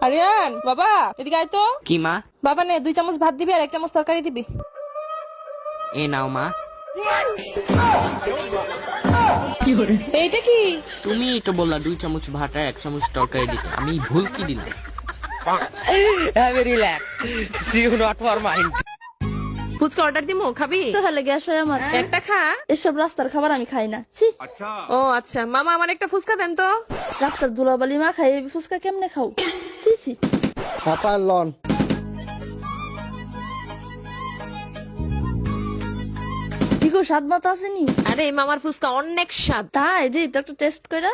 আরিয়ান বাবা এদিকে আয় তো। কি মা? বাবা নে 2 চামচ ভাত দিবি আর 1 চামচ তরকারি দিবি। এ নাও মা। এইটা কি? তুমি তো বললা 2 চামচ ভাত আর 1 চামচ তরকারি দিতে, আমি ভুল কি দিলাম? ফুচকা অর্ডার দিমু, খাবি? তাহলে গ্যাস হয় আমার। একটা খা। এসব রাস্তার খাবার আমি খাই না। ছি, ও আচ্ছা, মামা আমার একটা ফুচকা দেন তো। রাস্তার ধুলাবালি মা খাই, এই ফুচকা কেমনে খাও? ছি ছি। পাপা লন কি গো, স্বাদ মতো আসেনি? আরে মামার ফুচকা অনেক স্বাদ। তাই রে, তো একটা টেস্ট করে।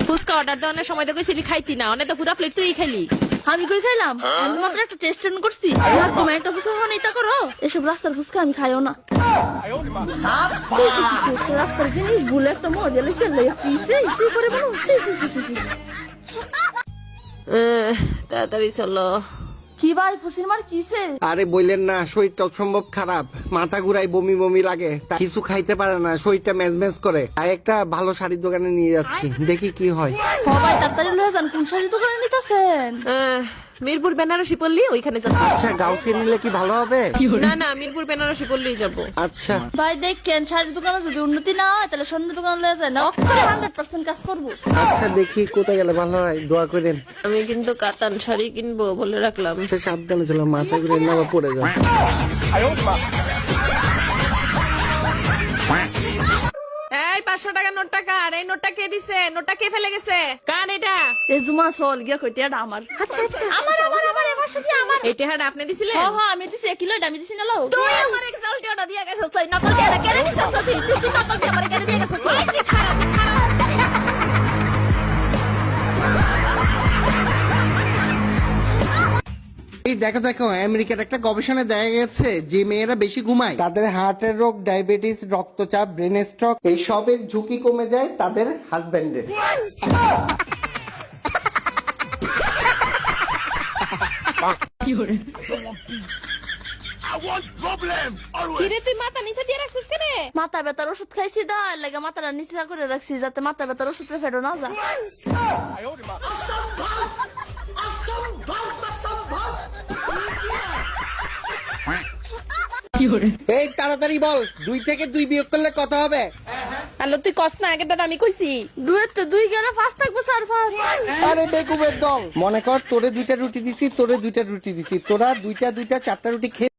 ফুচকা অর্ডার দেওয়ার সময় তো কইছিলি খাইতি না, অনেক তো পুরা প্লেট তুই খাইলি। আমি কই খাইলাম? আমি মাত্র একটা টেস্ট করছি। আর তুমি একটা ফুচকা খাও না করো। এসব রাস্তার ফুচকা আমি খাইও না। ছি, ছি, ছি, ছি, রাস্তার জিনিস ভুলে একটা মজা লেছে পিছে তুই করে বলো। ছি ছি ছি ছি ছি। তাড়াতাড়ি চলো। কি ভাই ফুসির মার কিসে? আরে বললেন না, শরীরটা অসম্ভব খারাপ, মাথা ঘুরাই, বমি বমি লাগে, তাই কিছু খাইতে পারে না, শরীরটা ম্যাজ করে। তাই একটা ভালো শাড়ির দোকানে নিয়ে যাচ্ছি, দেখি কি হয়। ভাই তাড়াতাড়ি লয়ে যান। কোন শাড়ি দোকানে নিতেছেন? মিরপুর বেনারসি পল্লী, ওইখানে যাচ্ছি। আচ্ছা, গাউসে নিলে কি ভালো হবে? না না, মিরপুর বেনারসি পল্লী যাবো। আচ্ছা ভাই দেখেন, শাড়ির দোকানে যদি উন্নতি না হয় তাহলে স্বর্ণের দোকানে লয়ে যায় না, 100% কাজ করবো। আচ্ছা, দেখি কোথায় গেলে ভালো হয়, দোয়া করেন। আমি কিন্তু কাতান শাড়ি কিনবো বলে রাখলাম। আচ্ছা, সাবধানে চলো, মাথা ঘুরে না আবার পড়ে যাও। এই 500 টাকা নোটটা কার? এই নোটটা কে দিছে? নোটটা কে ফেলে গেছে? কার এটা? এই জুমা চল গিয়া কইতে এটা আমার। আচ্ছা আচ্ছা, আমার আমার আমার এবার শুধু আমার। এই টাকাটা আপনি দিছিলেন? হ্যাঁ আমি দিছি 1 কিলো, আমি দিছি না লও। তুই আমার এক্সাল টাকাটা দিয়ে গেছিস, তুই নকল টাকাটা কেন দিছিস? তুই নকল দিয়ে আমার কেন দিয়ে গেছিস? তুই খারাপ, তুই খারাপ। এই দেখো দেখো, আমেরিকার একটা গবেষণায় দেখা গেছে যে মেয়েরা বেশি ঘুমায় তাদের হার্টের রোগ, ডায়াবেটিস, রক্তচাপ, ব্রেন স্ট্রোক এই সবের ঝুঁকি কমে যায় তাদের হাজবেন্ডের। কিরে তুই মাথা নিচে দিয়ে রাখছিস কেন? মাথা ব্যথার ওষুধ খাইছি দা, এর লাগা মাথাটা নিচে করে রাখছি যাতে মাথা ব্যথার ওষুধটা ফেরো না যায়। এই তাড়াতাড়ি বল, 2 থেকে 2 বিয়োগ করলে কত হবে? আলো তুই কস না, আগেরটা আমি কইছি। 2 এর তো 2 গেলে 5 থাকবো, 4 5। আরে বেকুবের দল, মনে কর তোরে 2টা রুটি দিছি, তোরে 2টা রুটি দিছি, তোরা 2টা 4টা রুটি খেয়ে